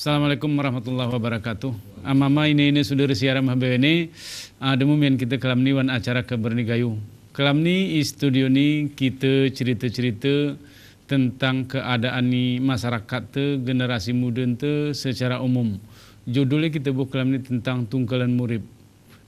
Assalamualaikum warahmatullahi wabarakatuh. Amama ini sudah siaran habene demu men kita kelam ni wan acara kabar ni gayu. Kelam ni studio ni kita cerita-cerita tentang keadaan ni masyarakat te, generasi muda te secara umum. Judulnya kita buh kelam ni tentang tungkalan murib.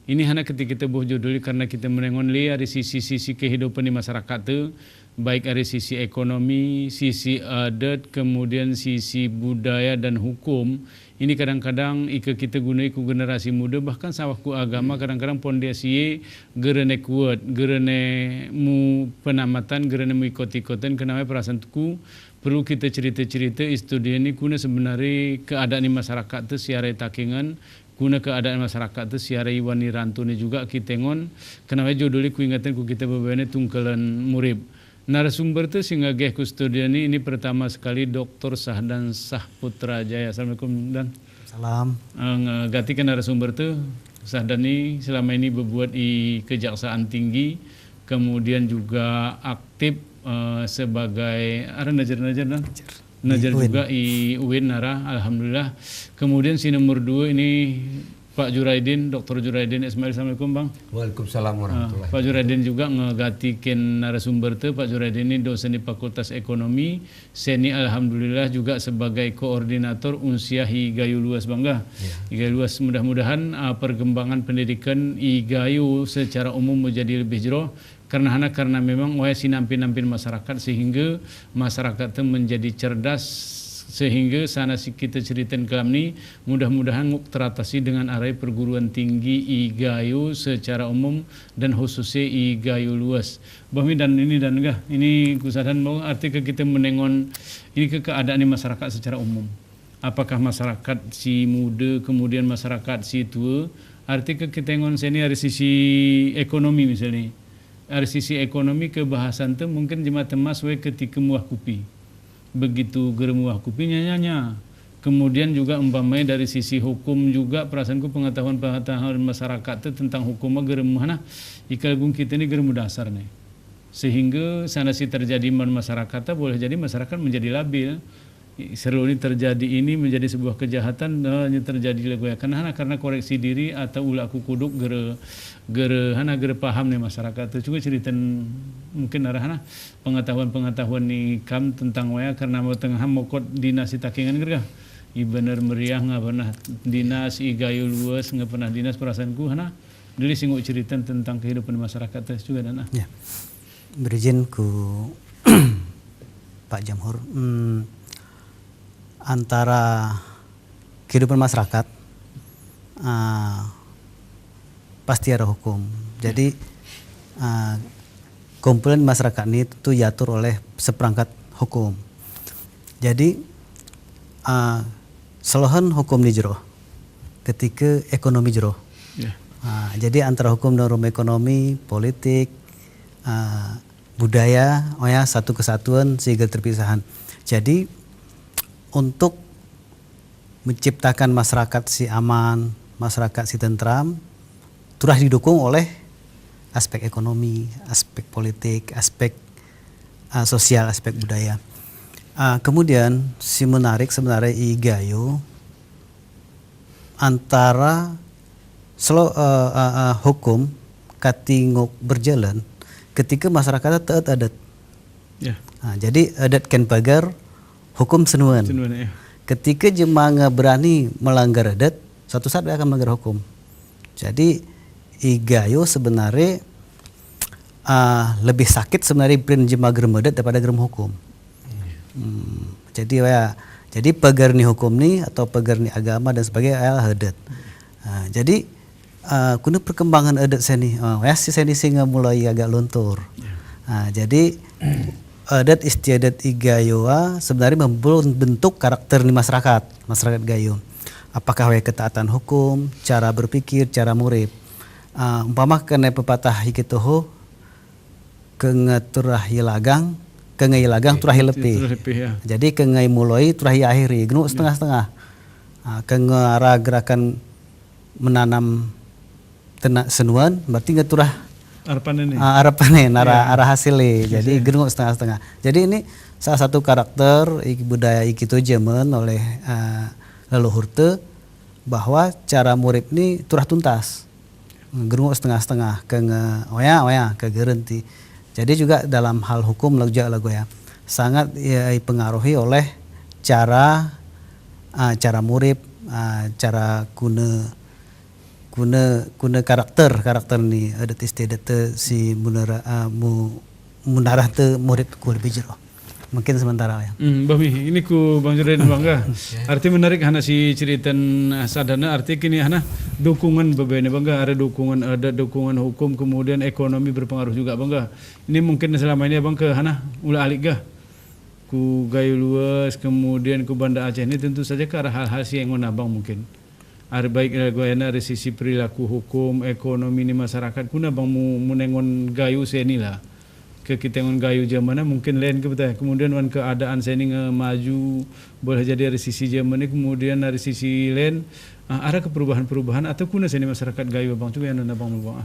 Ini hanya ketika kita buh judul karena kita menengon li dari sisi-sisi kehidupan di masyarakat tu, baik dari sisi ekonomi, sisi adat, kemudian sisi budaya dan hukum. Ini kadang-kadang kita guna iku generasi muda, bahkan sawahku agama kadang-kadang pondasi gerene kuat, gerene mu penamatan, gerene mu ikut-ikutan. Kenapa perasaanku perlu kita cerita-cerita studi ini kuna sebenarnya keadaan di masyarakat tu siarai takingan. Guna keadaan masyarakat tu siara iwani rantune juga kitengon kenapa judulnya ku ingatan ku kita berbeda tungkalan murib. Narasumber tu singa geh ku studio ini pertama sekali Dr. Sahdan Sahputra Jaya. Assalamualaikum dan salam. Ganti ke narasumber tu Sahdan ini selama ini berbuat di Kejaksaan Tinggi, kemudian juga aktif sebagai najar dan Najar juga i UIN Nara, alhamdulillah. Kemudian si nomor 2 ini Pak Juraidin, Dr. Juraidin Ismail. Assalamualaikum Bang. Waalaikumsalam warahmatullahi. Pak Juraidin juga ngegatikan narasumber tu. Pak Juraidin ini dosen di Fakultas Ekonomi. Seni alhamdulillah juga sebagai koordinator Unsiah Igayu Luas Bangga. Igayu Luas, mudah-mudahan perkembangan pendidikan Igayu secara umum menjadi lebih jero. Karena memang waya sinampin-nampin masyarakat sehingga masyarakat itu menjadi cerdas sehingga sana si kita ceritain kelam ni mudah-mudahan teratasi dengan arah perguruan tinggi Igayu secara umum dan khususnya Igayu Luas. Bahmi dan enggak ini kusadan mau arti kita menengon ini keadaan di masyarakat secara umum. Apakah masyarakat si muda kemudian masyarakat si tua, arti kita ngon sini dari sisi ekonomi misalnya. Dari sisi ekonomi kebahasan tu mungkin jemaah temas we ketika muah kupi. Begitu geremuah kupi nyanya. Kemudian juga umpamanya dari sisi hukum juga perasaanku pengetahuan masyarakat tu tentang hukum geremuh nah ikalgung kita ni geremu dasar nih. Sehingga sana si terjadi masyarakat boleh jadi masyarakat menjadi labil. Seru ini terjadi ini menjadi sebuah kejahatan hanya terjadi karena koreksi diri atau ulah kukuduk gere paham nih masyarakat itu juga cerita mungkin arahana pengetahuan ni kam tentang waya karena mau tengah mokot dinas takingan gerga bener meriah nggak pernah dinas Igayu Luas nggak pernah dinas perasaanku hana dili singgung cerita tentang kehidupan masyarakat itu juga dan ya. Berizin ku Pak Jamhur antara kehidupan masyarakat pasti ada hukum. Jadi kumpulan masyarakat ini itu diatur oleh seperangkat hukum. Jadi selohan hukum di jero ketika ekonomi jero. Yeah. Jadi antara hukum dan norma ekonomi, politik, budaya, satu kesatuan sehingga terpisahan. Jadi untuk menciptakan masyarakat si aman, masyarakat si tentram, telah didukung oleh aspek ekonomi, aspek politik, aspek sosial, aspek budaya. Kemudian si menarik sebenarnya Igayu antara hukum katinguk berjalan ketika masyarakat taat adat. Yeah. Jadi adat ken pagar hukum senuan. Ya. Ketika jemaah berani melanggar adat, suatu saat dia akan melanggar hukum. Jadi Igayu sebenarnya lebih sakit sebenarnya print jemaah gerem adat daripada gerem hukum. Jadi pagar ni hukum ni atau pagar ni agama dan sebagainya adalah adat. Jadi kuna perkembangan adat seni, seni singa mulai agak luntur. Jadi adat istiadat Igayu sebenarnya membentuk karakter di masyarakat Gayo. Apakah ketaatan hukum, cara berpikir, cara murib. Umpama kena pepatah hikituhu kengeturah ilagang, kengai ilagang turah lebih. Ya. Jadi kengai mulai turah akhiri, genu setengah-setengah. Kengarah gerakan menanam tenak senuan berarti ngeturah arapanen arah hasilnya. Jadi gerung setengah-setengah. Jadi ini salah satu karakter budaya itu zaman oleh leluhur teu bahwa cara murip ni turah tuntas. Gerungok setengah-setengah ke oya ke gerenti. Jadi juga dalam hal hukum lagu ya sangat dipengaruhi oleh cara murip, cara guna karakter ni adat istiadat si munarah te murip ku lebih jero. Mungkin sementara ya. Bami, ini ku Bang Juraidin bangga. Arti menarik hana si ceritan sadana arti kini hana dukungan beberapa bangga, ada dukungan hukum, kemudian ekonomi berpengaruh juga bangga. Ini mungkin selama ini bang ke hana ulah alik gah. Ku Gayo Luas, kemudian ku Banda Aceh ini tentu saja ke arah hal-hal si yang abang mungkin. Ada baik goyana dari sisi perilaku hukum, ekonomi ni masyarakat kuna bang mu nengon gayu seni lah. Ke kita ngon gayu zaman mungkin lain ke betul. Kemudian wan keadaan seni maju boleh jadi dari sisi zaman ni, kemudian dari sisi lain ada perubahan atau kuna seni masyarakat gayu bang tu yang bang mu bang.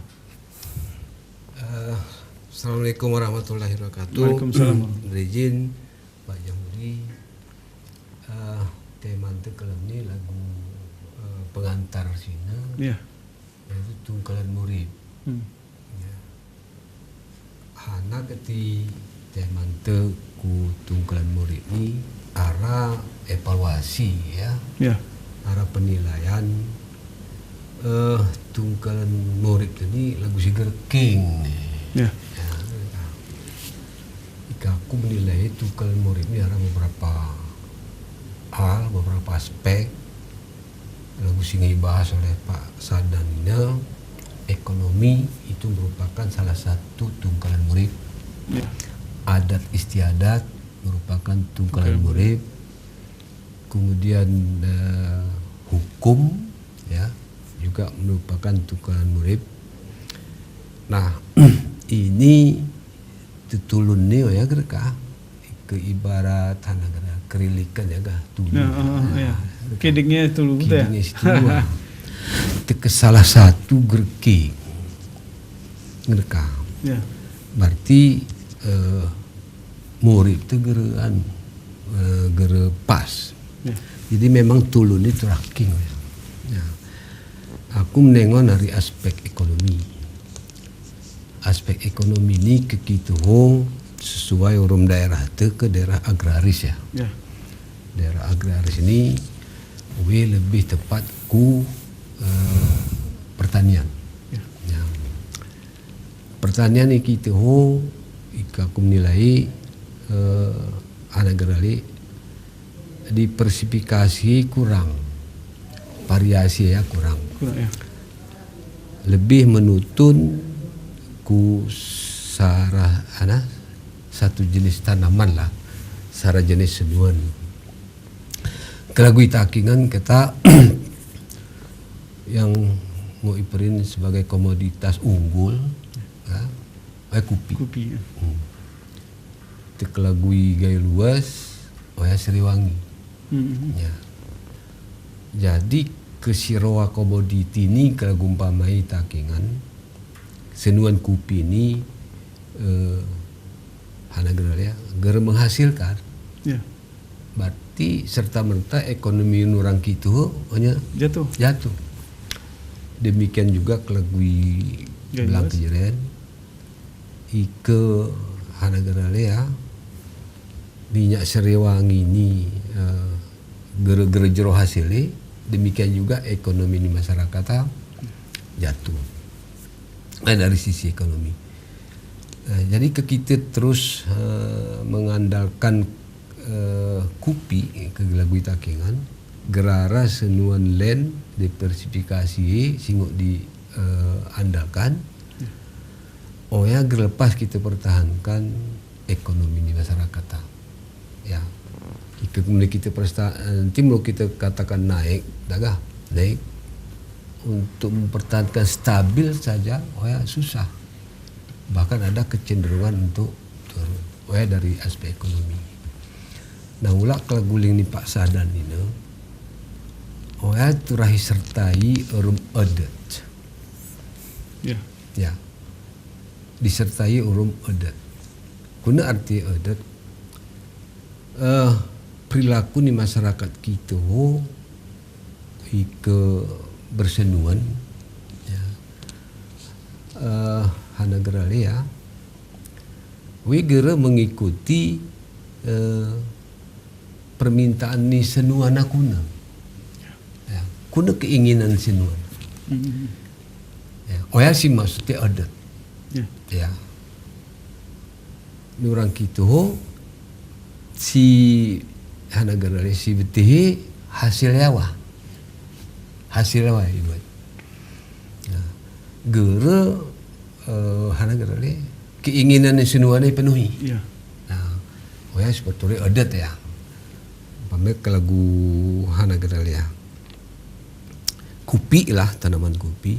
Assalamualaikum warahmatullahi wabarakatuh. Waalaikumsalam. Berizin Pak Jamhuri, teman tu kalau ni lagu pengantar sini, itu Tungkalan Murid. Hana keti teman tu ku Tungkalan Murid ni arah evaluasi ya, arah penilaian Tungkalan Murid ni lagu Siger King. Aku menilai Tungkalan Murid ini ada beberapa hal, beberapa aspek lagu sing dibahas oleh Pak Sadan ini. Ekonomi itu merupakan salah satu Tungkalan Murid. Adat istiadat merupakan Tungkalan Murid. Kemudian hukum ya juga merupakan Tungkalan Murid. Nah ini tutulun ni ya gerka ke ibarat tanah gara kerilikan ya gah tulu. Kedingnya tulu betul ya. Itu ke salah satu gerki gerka. Berarti murid itu gere pas. Jadi memang tulun itu raking. Ya. Aku menengok dari aspek ekonomi. Aspek ekonomi ini kekituh sesuai urum daerah itu ke daerah agraris ya. Daerah agraris ini lebih tepat ku pertanian. Ya. Pertanian ini kekituh aku menilai anak gerali diversifikasi kurang, variasi ya kurang. Lebih menutun ku satu jenis tanaman lah, sara jenis senuan. Kelagui takingan kita yang mau iperin sebagai komoditas unggul, kopi. Kelagui Gayo Luas, Siliwangi. Ya. Jadi kesiroa komoditi ini kelagu umpamai takingan. Senuan kopi ini gara menghasilkan. Berarti serta merta ekonomi nurang kitu hanya jatuh. Demikian juga kelagui belang kejeren ike hanageralea minyak Siliwangi ini gara-gara jero hasilnya. Demikian juga ekonomi di masyarakat jatuh. Dari sisi ekonomi. Jadi kita terus mengandalkan kopi ke Gelagui Takengan, gerara senuan land diversifikasi singok diandalkan. Gerlepas kita pertahankan ekonomi di masyarakat. Ya. Kemudian kita nanti mau kita katakan naik, naik. Untuk mempertahankan stabil saja susah, bahkan ada kecenderungan untuk turun dari aspek ekonomi. Nah ulak kelaguling ni Pak Sadan ini turahi sertai urum adat disertai urum adat. Kuna arti adat perilaku ni masyarakat kita ike bersenuan ya. Hanagerali ya wigera mengikuti permintaan ni senuana kuna ya. Kuna keinginan senuan ya. Oya si maksudnya adat ya. Nurang gitu si hanagerali si betihi hasil yawa ibu ya. Gera hanagerali keinginan senuan penuhi ya. Nah, oya sebetulnya adat ya. Pamek lagu hanagerali ya. Kopi lah, tanaman kopi.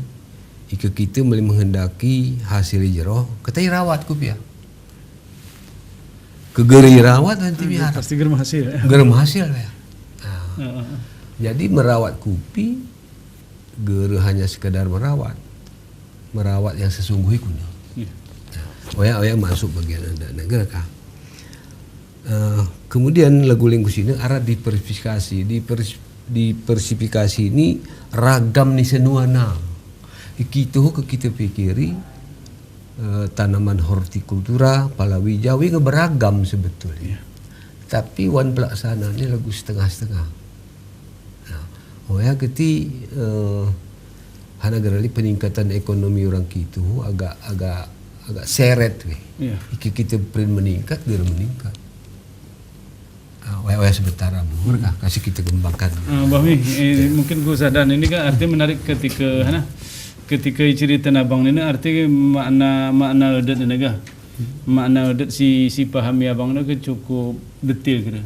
Ika kita menghendaki hasil jero, kita rawat kopi ya. Kegeri rawat nanti biar. Pasti gerem hasil. Gerem hasil ya. Nah, jadi merawat kopi, gere hanya sekedar merawat yang sesungguhnya kuno. Ya. Oya masuk bagian ada negara kah. Kemudian lagu lingkus ini arah diversifikasi ini ragam ni senuana. Kita pikiri tanaman hortikultura palawijawi beragam sebetulnya. Tapi wan pelaksananya lagu setengah-setengah. Nah, oya keti hanagerali peningkatan ekonomi orang gitu agak seret we. Yeah. Kita print meningkat, dia meningkat. Oya sebentar mereka kasih kita kembangkan. Bahmi, mungkin gue sadar ini kan artinya menarik ketika cerita abang ini arti makna adat ini kan. Makna adat si pahami abang itu cukup detail kira.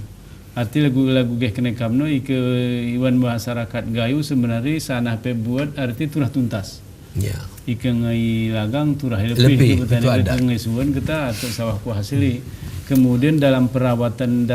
Arti lagu geh kena kamno iwan masyarakat gayu sebenarnya sana pe buat arti turah tuntas. Ya. Ika ngai lagang turah lebih itu ada. Ngai suan kita atau sawah ku hasili. Kemudian dalam perawatan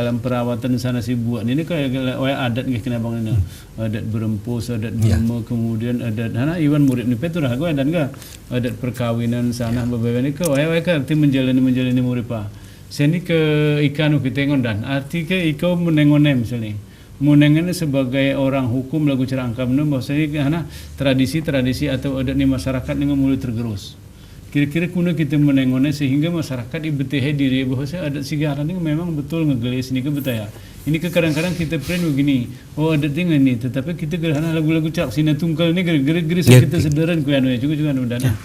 sana si buat ini kayak adat geh kena abang ini. Adat berempus, adat berma, kemudian adat iwan murid ni pe turah ku adat perkawinan sana beberapa ni arti menjalani murid pa. Seni ke ikanu kita ngondan arti ke ikau menengonem misalnya menengonem sebagai orang hukum lagu cerangkam no maksudnya tradisi atau adat ni masyarakat ni mulai tergerus kira-kira kuna kita menengonem sehingga masyarakat ibeteh diri bahwa adat sigaran ni memang betul ngegelis ni ke betaya ini ke kadang-kadang kita pren begini adat dengan ni tetapi kita gerhana lagu-lagu cak sina tungkal ni geris kita sederhan ku anu juga undana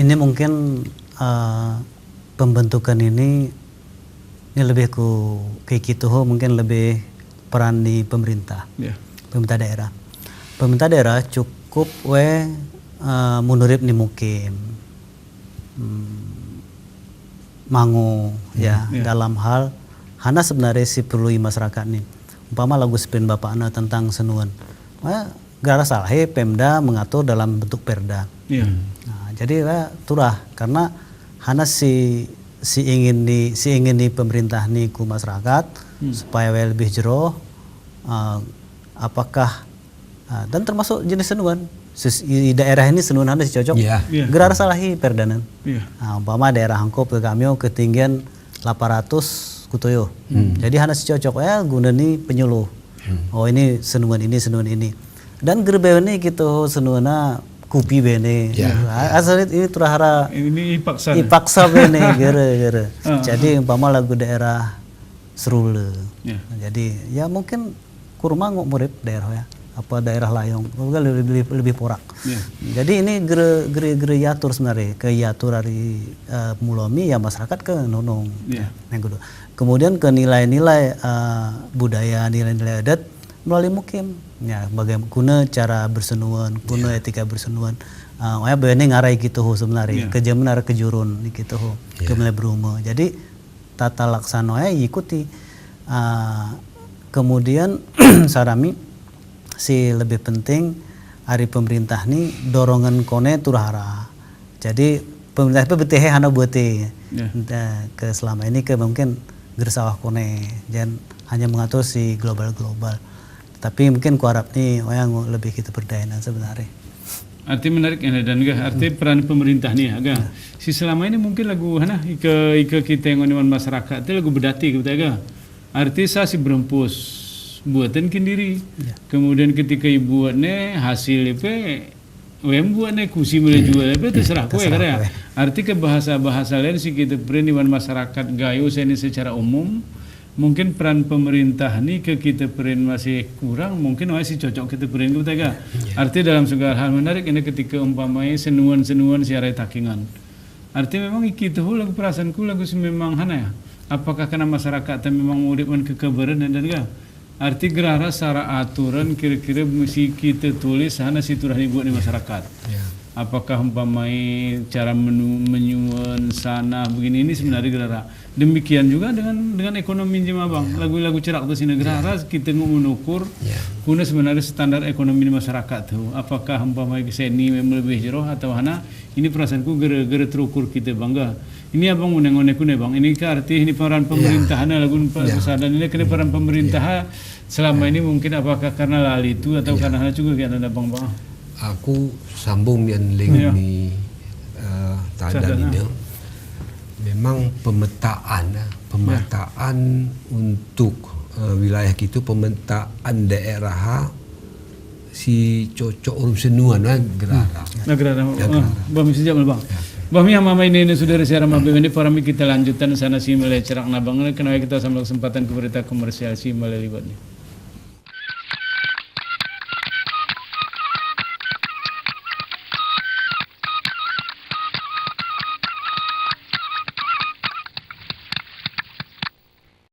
ini mungkin pembentukan ini lebih ke gitu mungkin lebih peran di pemerintah pemerintah daerah cukup menurut ni mungkin mangu dalam hal hana sebenarnya si perlu masyarakat ni umpama lagu spin bapak ana tentang senuan gara salah Pemda mengatur dalam bentuk perda nah, jadi turah karena hana si ingin di pemerintah ni ku masyarakat supaya lebih jero apakah dan termasuk jenis senuan di daerah ini senuan hana si cocok gerar salahi perdanan umpama daerah Hangkop ke kami ketinggian 800 kutoyo jadi hana si cocok guna ni penyuluh ini senuan ini dan gerbew ni gitu senuana kupi bene asal ini turahara ini ipaksa bene gara-gara jadi umpama lagu daerah Serule jadi ya mungkin kurma ngok murid daerah apa daerah Layong lebih porak jadi ini gere yatur sebenarnya ke yatur dari mulomi ya masyarakat ke nonong yang kedua kemudian ke nilai-nilai budaya nilai-nilai adat melalui mukim bagaimana cara bersenuan kuna etika bersenuan ini ngarai gitu sebenarnya kejaman kejurun gitu kemudian berumah jadi tata laksana ikuti kemudian sarami si lebih penting hari pemerintah nih dorongan kone turahara jadi pemerintah PBTH hana buati ke selama ini ke mungkin gersawah kone dan hanya mengatur si global tapi mungkin ku harap nih yang lebih kita berdaya sebenarnya. Arti menarik dan arti peran pemerintah nih agak. Si selama ini mungkin lagu ika kita yang ngoniwan masyarakat itu lagu berdati kita agak. Arti saya si berempus buatan kendiri. Kemudian ketika ibu buatnya hasil itu wem buatnya kusi mulai jual itu terserah kue karena arti ke bahasa lain sih kita periniwan masyarakat gayo ini secara umum. Mungkin peran pemerintah nih ke kita perin masih kurang, mungkin masih cocok kita perin kita ga. Arti dalam segala hal menarik ini ketika umpamanya senuan siarai takingan. Arti memang kita lagu perasaanku lagu memang hana ya. Apakah karena masyarakat memang uripkan kekebaran dan ga? Arti gerara secara aturan kira-kira mesti kita tulis hana siturahmi buat di masyarakat. Apakah umpamanya cara menyuun sana begini ini sebenarnya gerara. Demikian juga dengan ekonomi jemaah bang. Lagu-lagu cerak tu sini gerara kita mengukur kuna sebenarnya standar ekonomi di masyarakat tu. Apakah umpamanya seni memang lebih jauh atau hana ini perasaanku gara-gara terukur kita bangga. Ini abang menengok ne bang. Ini ke arti ini peran pemerintahan lagu pesadan ini kena peran pemerintah selama ini mungkin apakah karena lali itu atau karena hana juga kan ada bang. Aku sambung yang link ni tanda ini. Memang pemetaan untuk wilayah kita, pemetaan daerah si cocok urum senuan gerara. Gerara. Bami sejak bang. Bami yang mama ini sudah siaran mabim ini para kita lanjutan sana si mulai cerak nabang kenapa kita sama kesempatan ke berita komersial si mulai libatnya.